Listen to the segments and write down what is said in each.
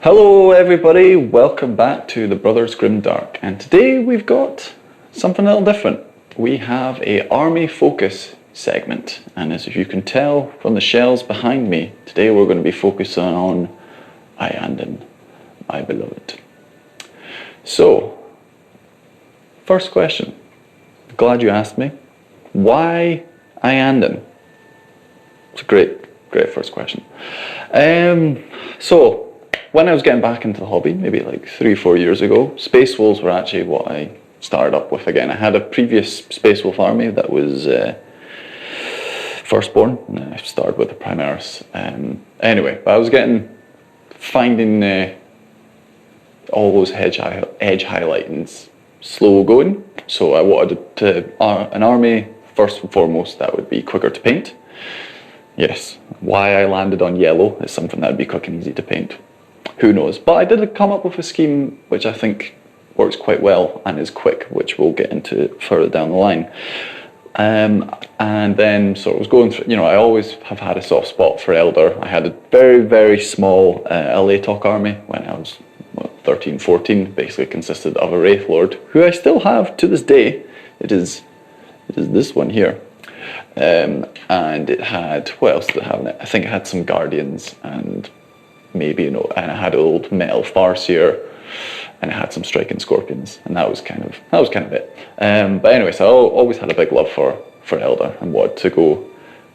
Hello everybody, welcome back to the Brothers Grimdark, and today we've got something a little different. We have a army focus segment, and as you can tell from the shells behind me, today we're going to be focusing on Iyanden, my beloved. So, first question, glad you asked me. Why Iyanden? It's a great first question. So, when I was getting back into the hobby, maybe like 3-4 years ago, Space Wolves were actually what I started up with again. I had a previous Space Wolf army that was Firstborn, and I started with the Primaris. Anyway, but I was finding all those edge highlightings slow going, so I wanted an army, first and foremost, that would be quicker to paint. Yes, why I landed on yellow is something that would be quick and easy to paint. Who knows? But I did come up with a scheme which I think works quite well and is quick, which we'll get into further down the line. And then sort of was going through, I always have had a soft spot for Eldar. I had a very, very small Elatok army when I was 13, 14, basically consisted of a Wraith Lord, who I still have to this day. It is this one here. And it had, what else did it have in it? I think it had some Guardians and maybe, and I had old Metal Farseer, and it had some Striking Scorpions, and that was kind of it. But anyway, so I always had a big love for Eldar and wanted to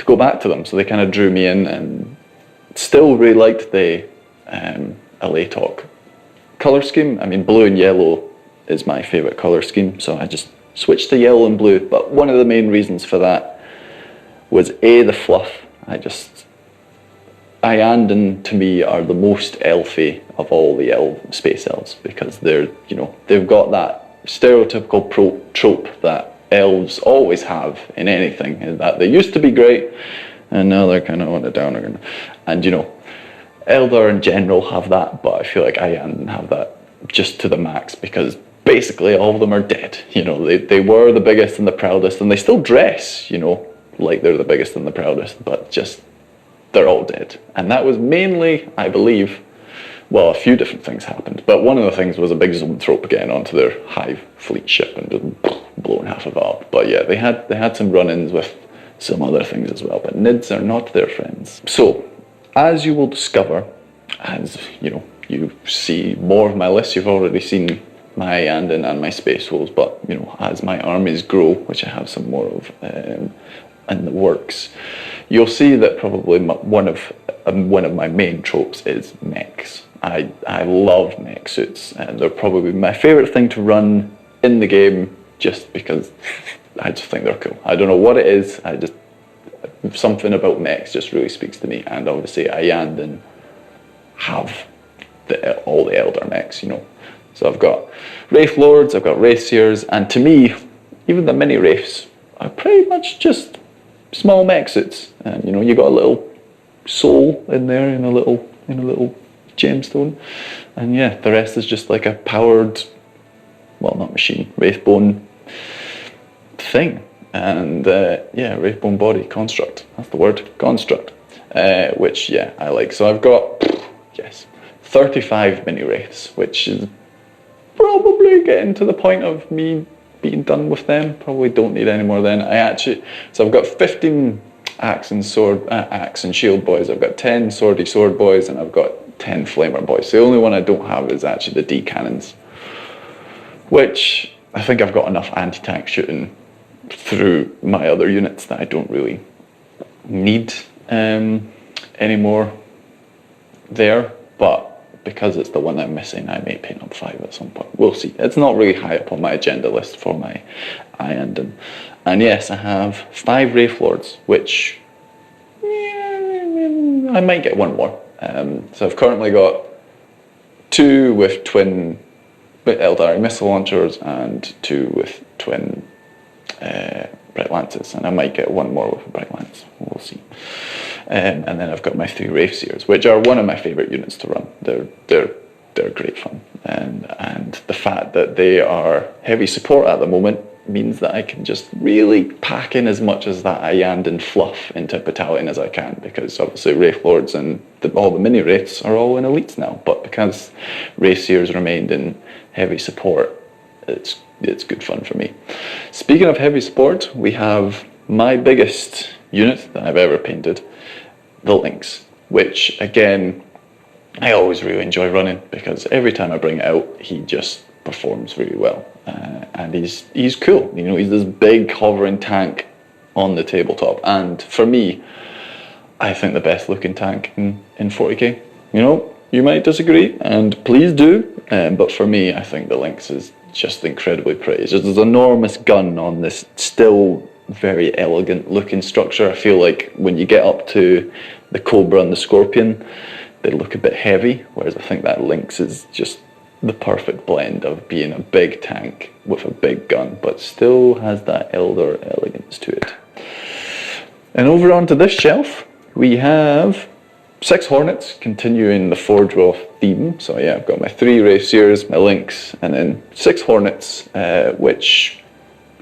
go back to them. So they kind of drew me in, and still really liked the Elatok color scheme. I mean, blue and yellow is my favorite color scheme, so I just switched to yellow and blue. But one of the main reasons for that was the fluff. Iyanden to me are the most elfy of all the space elves, because they've got that stereotypical trope that elves always have in anything, is that they used to be great and now they're kind of on the downer. And Eldar in general have that, but I feel like Iyanden have that just to the max, because basically all of them are dead. They were the biggest and the proudest, and they still dress, like they're the biggest and the proudest, but just they're all dead. And that was mainly, I believe, well, a few different things happened, but one of the things was a big zoanthrope getting onto their hive fleet ship and just blowing half of it up. But yeah, they had some run-ins with some other things as well, but Nids are not their friends. So, as you will discover, as you see more of my list, you've already seen my Iyanden and my Space Wolves, but as my armies grow, which I have some more of in the works, you'll see that probably one of my main tropes is mechs. I love mech suits, and they're probably my favorite thing to run in the game, just because I just think they're cool. I don't know what it is, something about mechs just really speaks to me, and obviously Iyanden have all the Eldar mechs, So I've got Wraith Lords, I've got Wraithseers, and to me, even the mini Wraiths are pretty much just small mech suits, and you got a little soul in there in a little gemstone, and yeah, the rest is just like a powered, well, not machine, Wraithbone thing, and Wraithbone body construct. That's the word, construct, which I like. So I've got 35 mini Wraiths, which is probably getting to the point of me being done with them. Probably don't need any more then. So I've got 15 axe and shield boys, I've got 10 swordy sword boys, and I've got 10 flamer boys. The only one I don't have is actually the D cannons, which I think I've got enough anti-tank shooting through my other units that I don't really need any more there, but because it's the one I'm missing, I may paint up 5 at some point. We'll see. It's not really high up on my agenda list for my Iyanden. And yes, I have 5 Wraith Lords, which I might get one more. So I've currently got 2 with twin aeldari missile launchers and 2 with twin Bright Lances, and I might get one more with a Bright Lance. We'll see. And then I've got my 3 Wraithseers, which are one of my favourite units to run. They're great fun, and the fact that they are heavy support at the moment means that I can just really pack in as much as that Iyanden fluff into a battalion as I can, because obviously Wraith Lords and all the mini Wraiths are all in elites now, but because Wraith Seers remained in heavy support, it's good fun for me. Speaking of heavy support, we have my biggest unit that I've ever painted, the Lynx, which again, I always really enjoy running because every time I bring it out, he just performs really well. And he's cool. You know, he's this big hovering tank on the tabletop. And for me, I think the best looking tank in 40k. You know, you might disagree, and please do. But for me, I think the Lynx is just incredibly pretty. It's just this enormous gun on this still very elegant looking structure. I feel like when you get up to the Cobra and the Scorpion, they look a bit heavy, whereas I think that Lynx is just the perfect blend of being a big tank with a big gun, but still has that Eldar elegance to it. And over onto this shelf, we have 6 Hornets, continuing the Forge Wolf theme. So yeah, I've got my 3 Wraith Seers, my Lynx, and then 6 Hornets, which,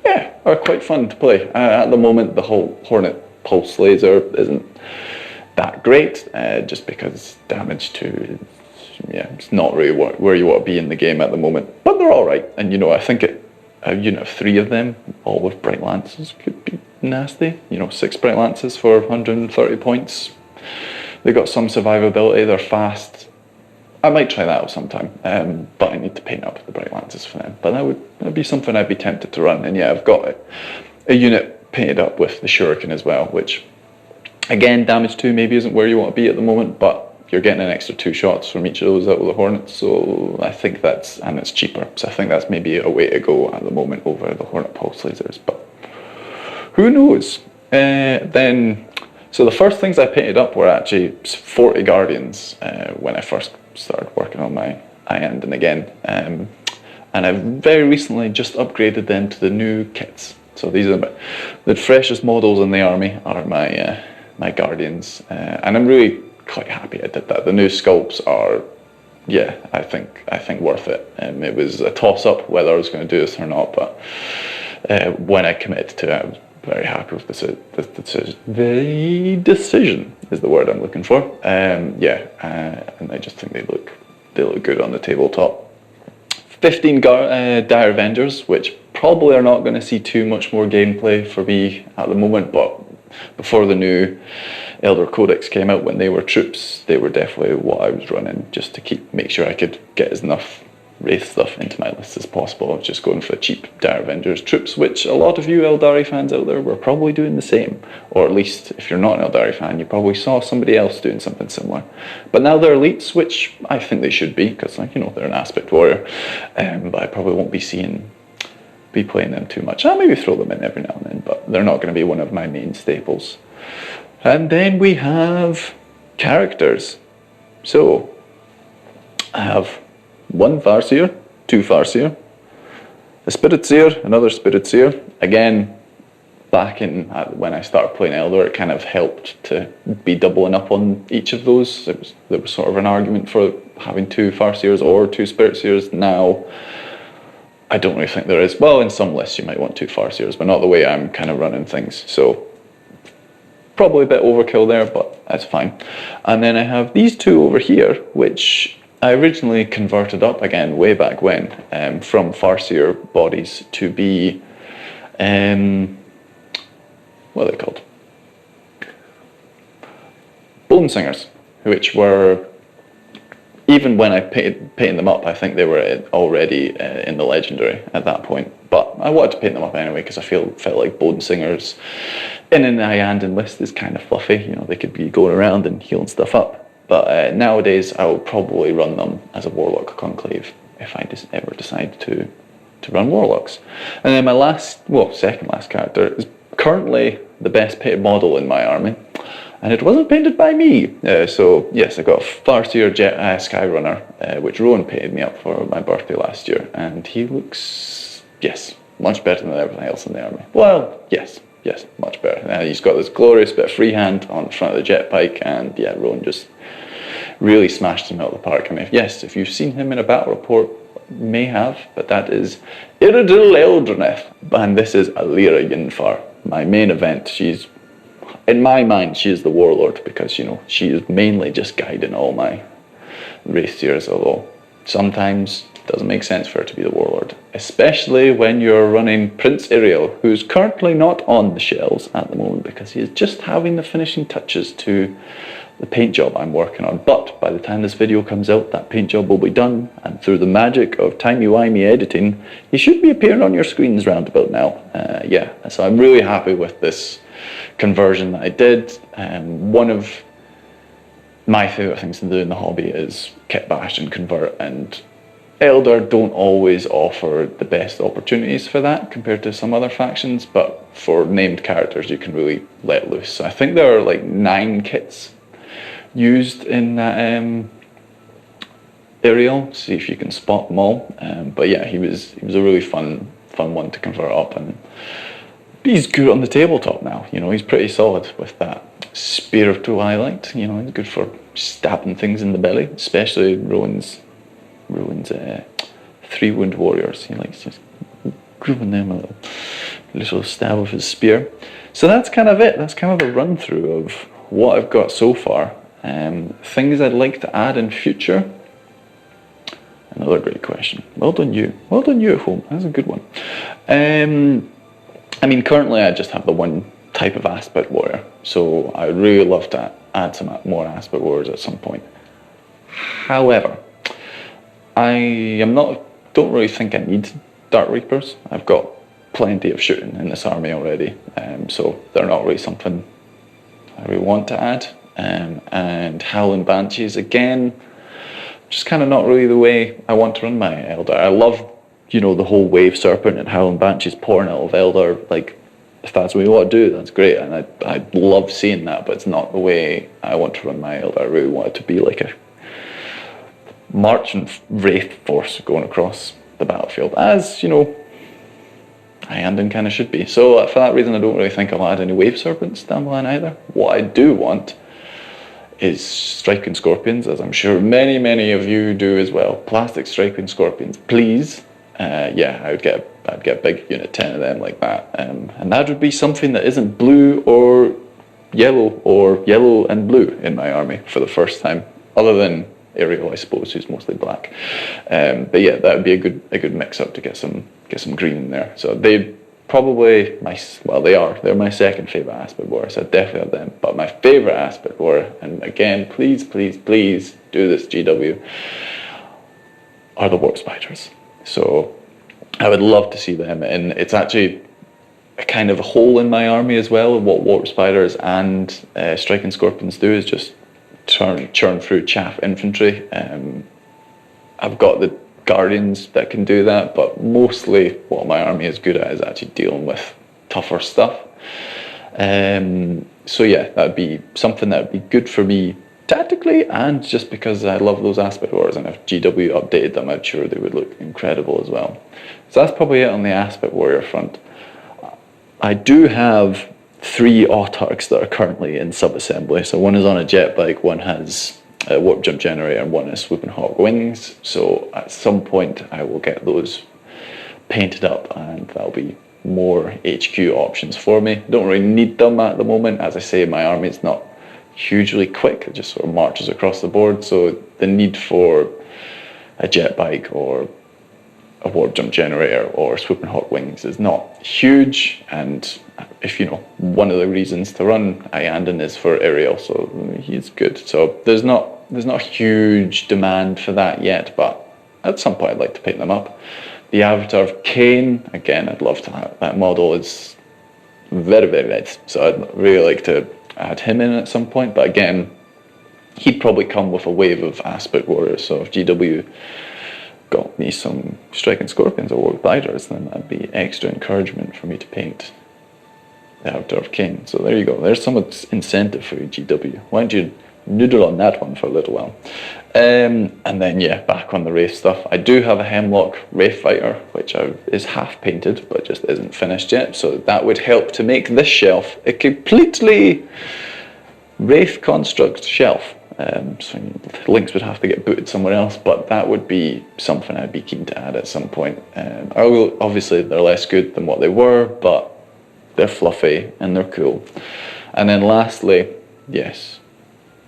yeah, are quite fun to play. At the moment, the whole Hornet Pulse Laser isn't that great, just because damage to, yeah, it's not really where you want to be in the game at the moment, but they're alright. And you know, I think a unit of 3 of them, all with Bright Lances, could be nasty. You know, 6 Bright Lances for 130 points. They've got some survivability, they're fast. I might try that out sometime, but I need to paint up the Bright Lances for them. But that'd be something I'd be tempted to run. And yeah, I've got a unit painted up with the Shuriken as well, which, again, damage 2 maybe isn't where you want to be at the moment, but you're getting an extra 2 shots from each of those out with the Hornets, so I think and it's cheaper, so I think that's maybe a way to go at the moment over the Hornet Pulse Lasers, but who knows. So the first things I painted up were actually 40 Guardians when I first started working on my Iyanden again, and I've very recently just upgraded them to the new kits. So these are the freshest models in the army are my Guardians, and I'm really quite happy I did that. The new sculpts are, yeah, I think worth it. It was a toss-up whether I was going to do this or not, but when I committed to it, I was very happy with the decision is the word I'm looking for. Yeah, and I just think they look good on the tabletop. 15 Dire Avengers, which probably are not going to see too much more gameplay for me at the moment, but before the new Elder Codex came out, when they were troops, they were definitely what I was running, just to make sure I could get as enough Wraith stuff into my list as possible. I was just going for the cheap Dire Avengers troops, which a lot of you Aeldari fans out there were probably doing the same. Or at least, if you're not an Aeldari fan, you probably saw somebody else doing something similar. But now they're elites, which I think they should be, because, like, you know, they're an aspect warrior. But I probably won't be playing them too much. I'll maybe throw them in every now and then, but they're not going to be one of my main staples. And then we have characters. So I have 1 Farseer, 2 Farseer, a Spirit Seer, another Spirit Seer. Again, back when I started playing Eldar, it kind of helped to be doubling up on each of those. There was sort of an argument for having 2 Farseers or 2 Spirit Seers. Now, I don't really think there is. Well, in some lists you might want 2 Farseers, but not the way I'm kind of running things. So probably a bit overkill there, but that's fine. And then I have these 2 over here, which I originally converted up again way back when, from Farseer bodies to be, what are they called? Bone Singers, which were, even when I painted them up, I think they were already in the Legendary at that point. But I wanted to paint them up anyway because I felt like Bone Singers in an Iyanden list is kind of fluffy. You know, they could be going around and healing stuff up. But nowadays, I will probably run them as a Warlock Conclave if I ever decide to run Warlocks. And then my second last character is currently the best painted model in my army, and it wasn't painted by me. So yes, I got a Farseer Skyrunner, which Rowan painted me up for my birthday last year, and he looks, yes, much better than everything else in the army. Well, yes, much better. He's got this glorious bit of freehand on the front of the jetpike, and yeah, Rowan just really smashed him out of the park. I mean, if you've seen him in a battle report, may have, but that is Iyanden, and this is Iyanden, my main event. She's, in my mind, she is the warlord because, you know, she is mainly just guiding all my race tiers, although sometimes it doesn't make sense for her to be the warlord, especially when you're running Prince Ariel, who's currently not on the shelves at the moment because he is just having the finishing touches to the paint job I'm working on. But by the time this video comes out, that paint job will be done, and through the magic of timey-wimey editing, he should be appearing on your screens round about now. Yeah, so I'm really happy with this conversion that I did. One of my favourite things to do in the hobby is kit bash and convert, and Eldar don't always offer the best opportunities for that compared to some other factions, but for named characters you can really let loose. So I think there are like 9 kits used in that Ariel. See if you can spot them all. But yeah, he was a really fun one to convert up, and he's good on the tabletop now. You know, he's pretty solid with that spiritual highlight. You know, he's good for stabbing things in the belly, especially Rowan's 3-wound warriors. He likes just giving them a little stab with his spear. So that's kind of it. That's kind of a run through of what I've got so far. Things I'd like to add in future. Another great question. Well done you. Well done you at home. That's a good one. I mean, currently I just have the one type of aspect warrior, so I would really love to add some more aspect warriors at some point. However, don't really think I need Dark Reapers. I've got plenty of shooting in this army already, so they're not really something I really want to add. And Howling Banshees, again, just kind of not really the way I want to run my Eldar. I love, you know, the whole Wave Serpent and Howling Banshees pouring out of Eldar. Like, if that's what you want to do, that's great, and I love seeing that, but it's not the way I want to run my Eldar. I really want it to be like a marching wraith force going across the battlefield, as, you know, Iyanden kind of should be. So for that reason, I don't really think I'll add any Wave Serpents down the line either. What I do want is Striking Scorpions, as I'm sure many of you do as well. Plastic Striking Scorpions, please. Yeah, I'd get a big unit 10 of them like that, and that would be something that isn't blue or yellow and blue in my army for the first time, other than Ariel, I suppose, who's mostly black. But yeah, that would be a good mix up to get some green in there. So they probably they're my second favorite aspect warrior, so I definitely have them. But my favorite aspect warrior, and again, please do this, GW, are the warp spiders. So I would love to see them, and it's actually a kind of a hole in my army as well. What warp spiders and striking scorpions do is just churn through chaff infantry. I've got the guardians that can do that, but mostly what my army is good at is actually dealing with tougher stuff. So yeah, that would be something that would be good for me tactically, and just because I love those aspect wars, and if GW updated them, I'm sure they would look incredible as well. So that's probably it on the aspect warrior front. I do have 3 autarchs that are currently in sub-assembly. So one is on a jet bike, one has a warp jump generator, and one is swooping hawk wings. So at some point I will get those painted up, and that'll be more HQ options for me. Don't really need them at the moment. As I say, my army is not hugely quick, it just sort of marches across the board, so the need for a jet bike or a warp jump generator or swooping hawk wings is not huge. And if you know, one of the reasons to run Iyanden is for Ariel, so he's good. So there's not a huge demand for that yet, but at some point I'd like to pick them up. The Avatar of Cain, again, I'd love to have that model. Is very nice, so I'd really like to add him in at some point, but again, he'd probably come with a wave of aspect warriors. So if GW got me some striking scorpions or warp gliders, then that'd be extra encouragement for me to paint the Avatar of Cain. So there you go, there's some incentive for you, GW. Why don't you noodle on that one for a little while. And then yeah, back on the Wraith stuff. I do have a Hemlock Wraith Fighter, which is half painted but just isn't finished yet, so that would help to make this shelf a completely Wraith construct shelf. So links would have to get booted somewhere else, but that would be something I'd be keen to add at some point. Obviously, they're less good than what they were, but they're fluffy and they're cool. And then lastly, yes,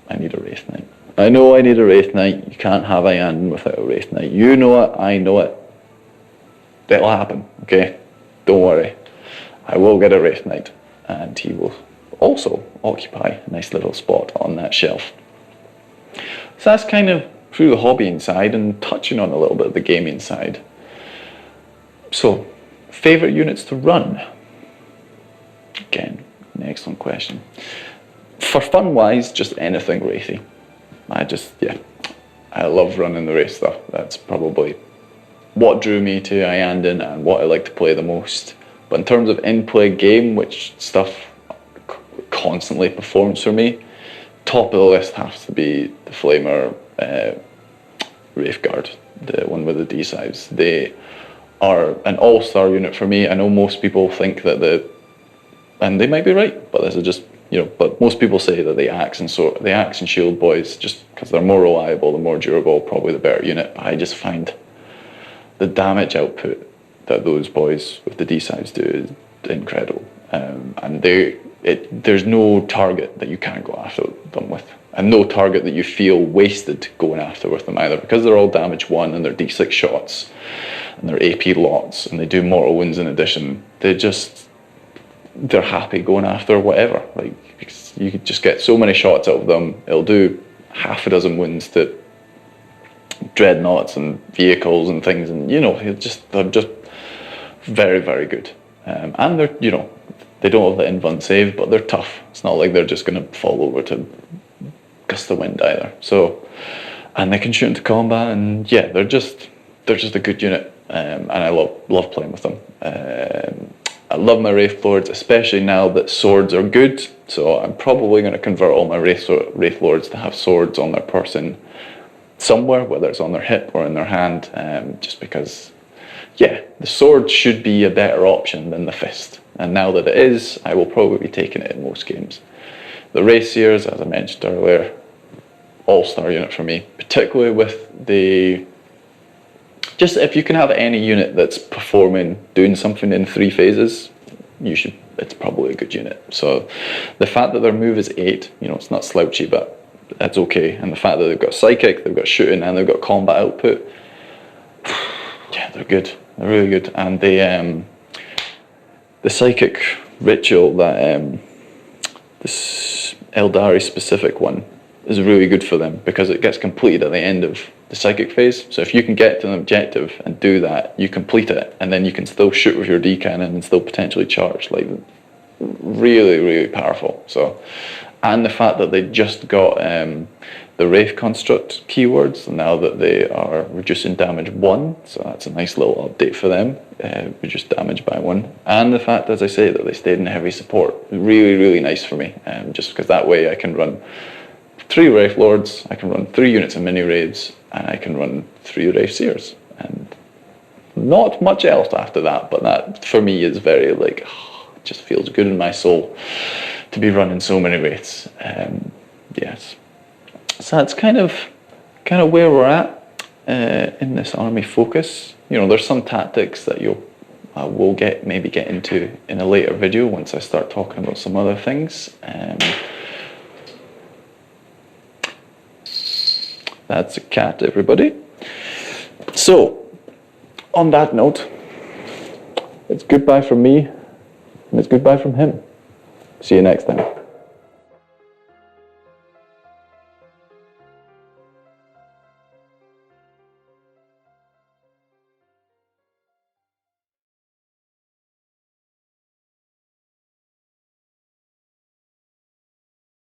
I need a Wraith Knight. I know I need a Wraith Knight. You can't have Iyanden without a Wraith Knight. You know it, I know it. It'll happen, okay? Don't worry. I will get a Wraith Knight, and he will also occupy a nice little spot on that shelf. So that's kind of through the hobbying side and touching on a little bit of the gaming side. So, favourite units to run? Again, an excellent question. For fun-wise, just anything Wraithy. I love running the Wraith stuff. That's probably what drew me to Iyanden and what I like to play the most. But in terms of in-play game, which stuff constantly performs for me, top of the list has to be the Flamer Wraithguard, the one with the D-sides. They are an all-star unit for me. I know most people think that and they might be right, but this is just, but most people say that the axe and shield boys, just because they're more reliable, they're more durable, probably the better unit. But I just find the damage output that those boys with the D-sides do is incredible. And there's no target that you can't go after them with, and no target that you feel wasted going after with them either, because they're all damage 1 and they're D6 shots and they're AP lots and they do mortal wounds in addition. They're happy going after whatever. Like, you could just get so many shots out of them. It'll do half a dozen wounds to dreadnoughts and vehicles and things, and they're just very, very good. And they're, they don't have the invuln save, but they're tough. It's not like they're just going to fall over to gust of wind either. So, and they can shoot into combat, and yeah, they're just a good unit. And I love playing with them. I love my Wraith Lords, especially now that swords are good. So I'm probably going to convert all my Wraith Lords to have swords on their person somewhere, whether it's on their hip or in their hand, just because, yeah, the sword should be a better option than the fist. And now that it is, I will probably be taking it in most games. The Wraith Seers, as I mentioned earlier, all-star unit for me, particularly with just if you can have any unit that's doing something in 3 phases, it's probably a good unit. So the fact that their move is 8, it's not slouchy, but that's okay. And the fact that they've got psychic, they've got shooting, and they've got combat output, yeah, they're good. They're really good. And the psychic ritual, that this aeldari specific one, is really good for them because it gets completed at the end of the psychic phase. So if you can get to an objective and do that, you complete it, and then you can still shoot with your D cannon and still potentially charge. Like, really, really powerful. So, and the fact that they just got the Wraith Construct keywords now that they are reducing damage 1, so that's a nice little update for them, reduce damage by 1. And the fact, as I say, that they stayed in heavy support, really, really nice for me, just because that way I can run 3 Wraith Lords, I can run 3 units of mini raids, and I can run 3 Wraith Seers, and not much else after that. But that for me is very it just feels good in my soul to be running so many wraiths. Yes, so that's kind of where we're at in this army focus. There's some tactics that we'll maybe get into in a later video once I start talking about some other things. That's a cat, everybody. So, on that note, it's goodbye from me, and it's goodbye from him. See you next time.